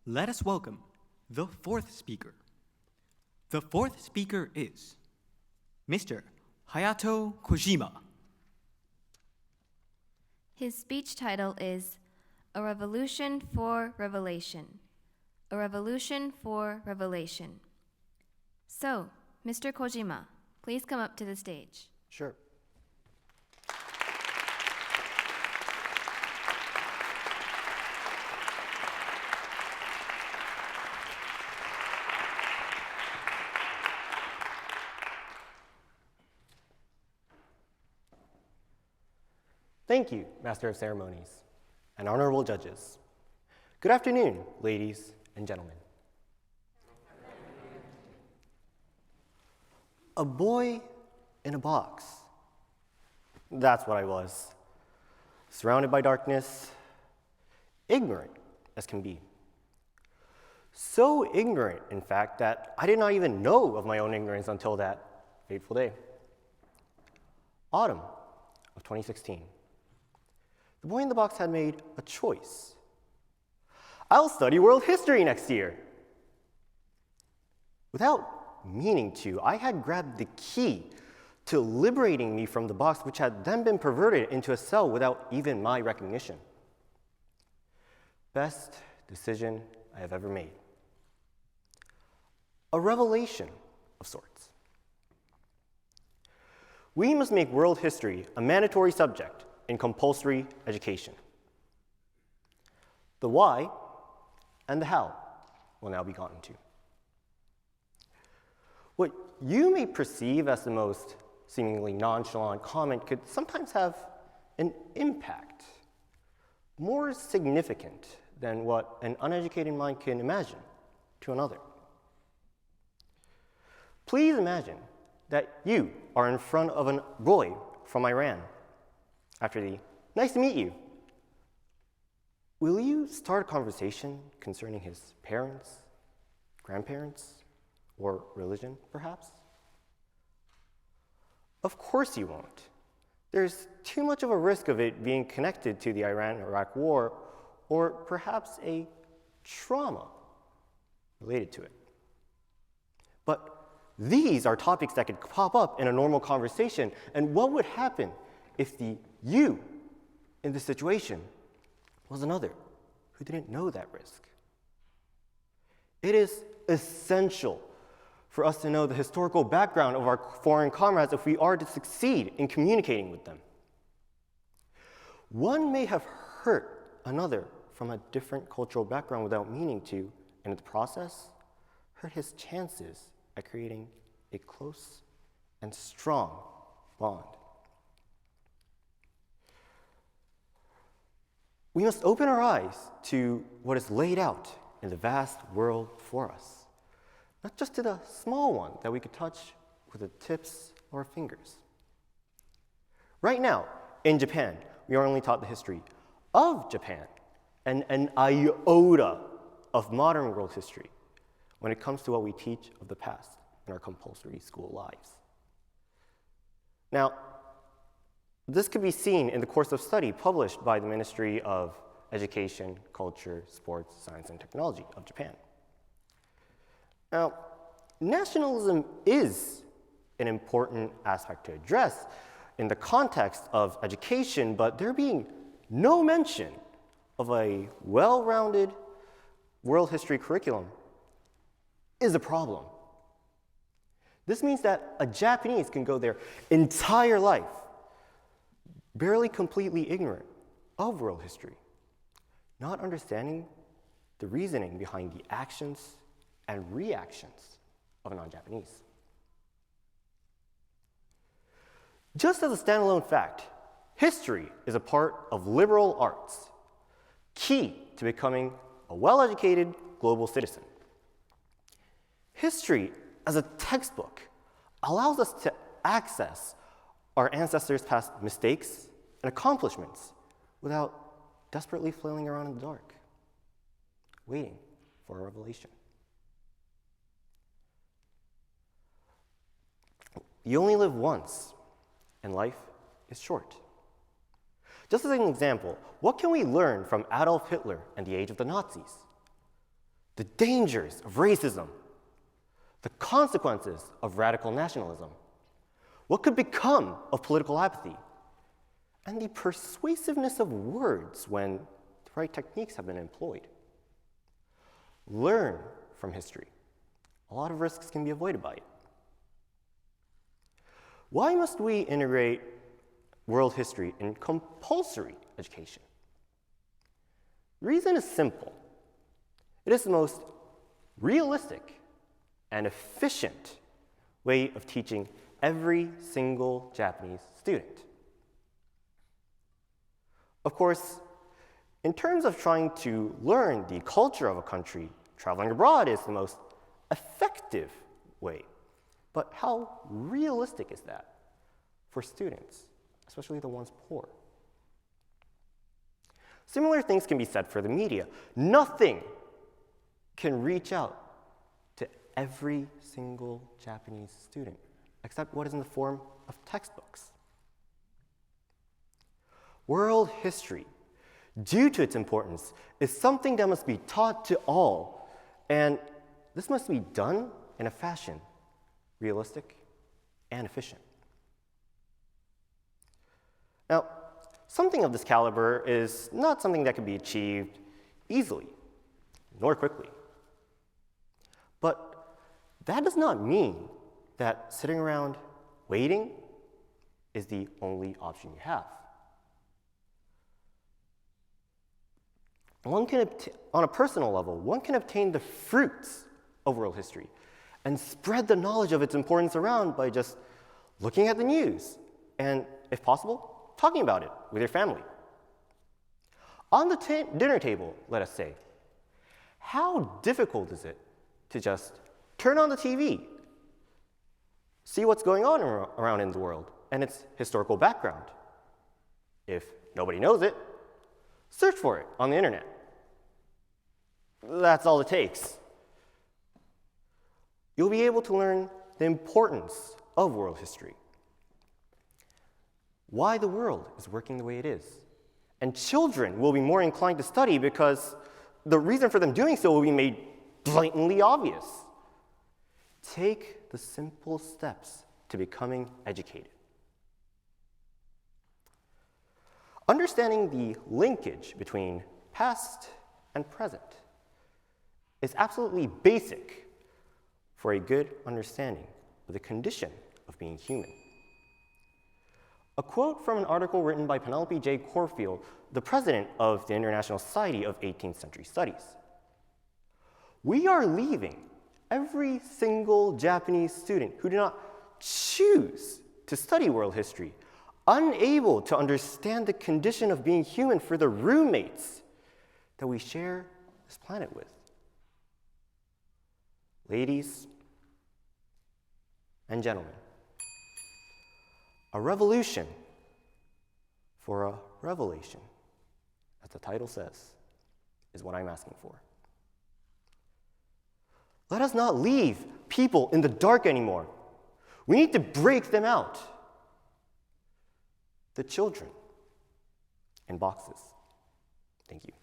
Let us welcome the fourth speaker. The fourth speaker is Mr. Hayato Kojima. His speech title is A Revolution for Revelation. A Revolution for Revelation. So, Mr. Kojima, please come up to the stage. Sure. Thank you, Master of Ceremonies and honorable judges. Good afternoon, ladies and gentlemen. A boy in a box. That's what I was. Surrounded by darkness, ignorant as can be. So ignorant, in fact, that I did not even know of my own ignorance until that fateful day. Autumn of 2016. The boy in the box had made a choice. I'll study world history next year. Without meaning to, I had grabbed the key to liberating me from the box, which had then been perverted into a cell without even my recognition. Best decision I have ever made. A revelation of sorts. We must make world history a mandatory subject in compulsory education. The why and the how will now be gotten to. What you may perceive as the most seemingly nonchalant comment could sometimes have an impact more significant than what an uneducated mind can imagine to another. Please imagine that you are in front of a boy from Iran. After the "nice to meet you," will you start a conversation concerning his parents, grandparents, or religion, perhaps? Of course you won't. There's too much of a risk of it being connected to the Iran-Iraq war, or perhaps a trauma related to it. But these are topics that could pop up in a normal conversation, and what would happen if the you in this situation was another who didn't know that risk? It is essential for us to know the historical background of our foreign comrades if we are to succeed in communicating with them. One may have hurt another from a different cultural background without meaning to, and in the process, hurt his chances at creating a close and strong bond. We must open our eyes to what is laid out in the vast world before us, not just to the small one that we could touch with the tips of our fingers. Right now, in Japan, we are only taught the history of Japan and an iota of modern world history when it comes to what we teach of the past in our compulsory school lives. Now, this could be seen in the course of study published by the Ministry of Education, Culture, Sports, Science, and Technology of Japan. Now, nationalism is an important aspect to address in the context of education, but there being no mention of a well-rounded world history curriculum is a problem. This means that a Japanese can go their entire life barely completely ignorant of world history, not understanding the reasoning behind the actions and reactions of a non-Japanese. Just as a standalone fact, history is a part of liberal arts, key to becoming a well-educated global citizen. History as a textbook allows us to access our ancestors' past mistakes and accomplishments without desperately flailing around in the dark, waiting for a revelation. You only live once, and life is short. Just as an example, what can we learn from Adolf Hitler and the age of the Nazis? the dangers of racism, the consequences of radical nationalism, what could become of political apathy, and the persuasiveness of words when the right techniques have been employed. Learn from history. A lot of risks can be avoided by it. Why must we integrate world history in compulsory education? The reason is simple. It is the most realistic and efficient way of teaching every single Japanese student. Of course, in terms of trying to learn the culture of a country, traveling abroad is the most effective way. But how realistic is that for students, especially the ones poor? Similar things can be said for the media. Nothing can reach out to every single Japanese student, except what is in the form of textbooks. World history, due to its importance, is something that must be taught to all, and this must be done in a fashion realistic and efficient. Now, something of this caliber is not something that can be achieved easily, nor quickly. But that does not mean that sitting around waiting is the only option you have. On a personal level, one can obtain the fruits of world history and spread the knowledge of its importance around by just looking at the news and, if possible, talking about it with your family. On the dinner table, let us say, how difficult is it to just turn on the TV, see what's going on around in the world and its historical background? If nobody knows it, search for it on the internet. That's all it takes. You'll be able to learn the importance of world history, why the world is working the way it is. And children will be more inclined to study because the reason for them doing so will be made blatantly obvious. Take the simple steps to becoming educated. Understanding the linkage between past and present is absolutely basic for a good understanding of the condition of being human. A quote from an article written by Penelope J. Corfield, the president of the International Society of 18th Century Studies. We are leaving every single Japanese student who did not choose to study world history unable to understand the condition of being human for the roommates that we share this planet with. Ladies and gentlemen, a revolution for a revelation, as the title says, is what I'm asking for. Let us not leave people in the dark anymore. We need to break them out. The children in boxes. Thank you.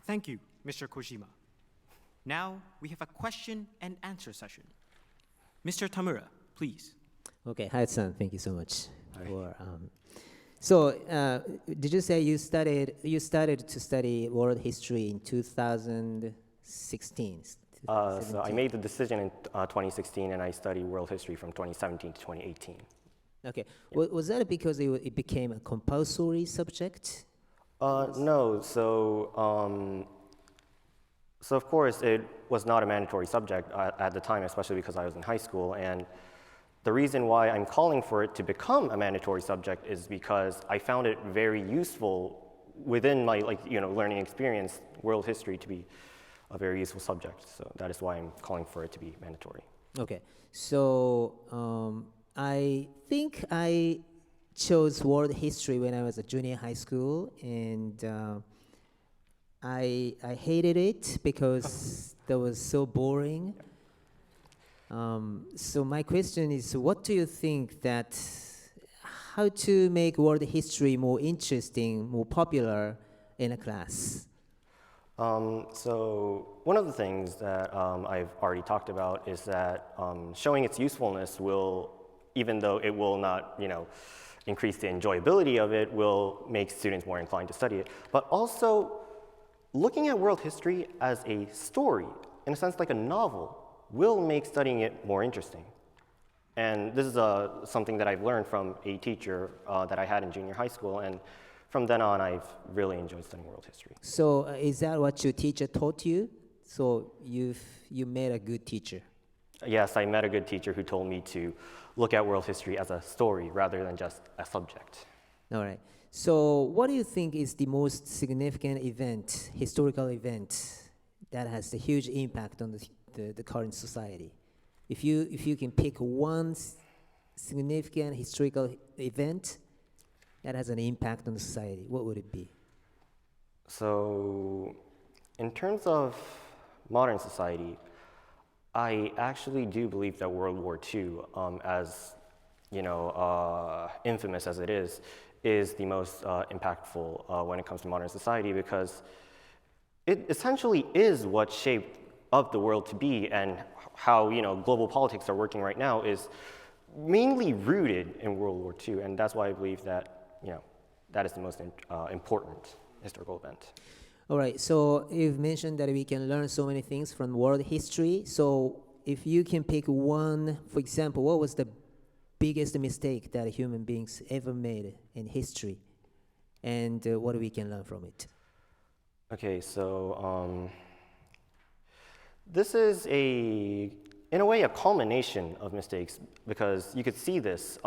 Thank you, Mr. Kojima. Now we have a question and answer session. Mr. Tamura, please. Okay, Hayato-san, thank you so much. Hi. Did you say you started to study world history in 2016? So I made the decision in 2016, and I studied world history from 2017 to 2018. Okay, was that because it became a compulsory subject? No, so of course it was not a mandatory subject at the time, especially because I was in high school, and the reason why I'm calling for it to become a mandatory subject is because I found it very useful within my learning experience, world history to be a very useful subject. So that is why I'm calling for it to be mandatory. Okay, so I think I chose world history when I was a junior high school, and I hated it because that was so boring. So my question is, what do you think that how to make world history more interesting, more popular in a class? So one of the things that I've already talked about is that showing its usefulness will, even though it will not, increase the enjoyability of it, will make students more inclined to study it. But also, looking at world history as a story, in a sense like a novel, will make studying it more interesting. And this is something that I've learned from a teacher that I had in junior high school, and from then on, I've really enjoyed studying world history. So is that what your teacher taught you? So you made a good teacher. Yes, I met a good teacher who told me to look at world history as a story rather than just a subject. All right. So what do you think is the most significant event, historical event, that has a huge impact on the current society? If you can pick one significant historical event that has an impact on the society, what would it be? So, in terms of modern society, I actually do believe that World War II, as infamous as it is the most impactful when it comes to modern society, because it essentially is what shaped up the world to be, and how global politics are working right now is mainly rooted in World War II, and that's why I believe that that is the most important historical event. All right, so you've mentioned that we can learn so many things from world history. So if you can pick one, for example, what was the biggest mistake that human beings ever made in history? And what we can learn from it? Okay, so this is in a way, a culmination of mistakes, because you could see this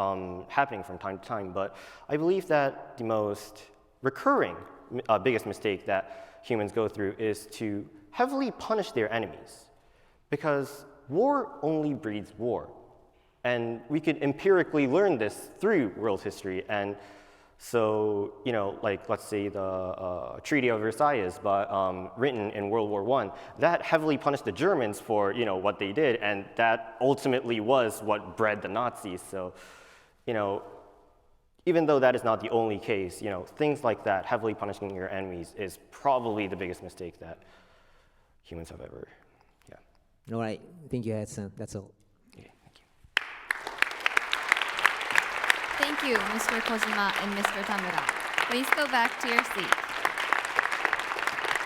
happening from time to time, but I believe that the most recurring biggest mistake that humans go through is to heavily punish their enemies, because war only breeds war. And we could empirically learn this through world history. And so, like let's say the Treaty of Versailles, but written in World War I, that heavily punished the Germans for what they did, and that ultimately was what bred the Nazis. So, even though that is not the only case, things like that, heavily punishing your enemies, is probably the biggest mistake that humans have ever. All right, thank you, Hayato-san. That's all. Okay, thank you. Thank you, Mr. Kojima and Mr. Tamura. Please go back to your seats.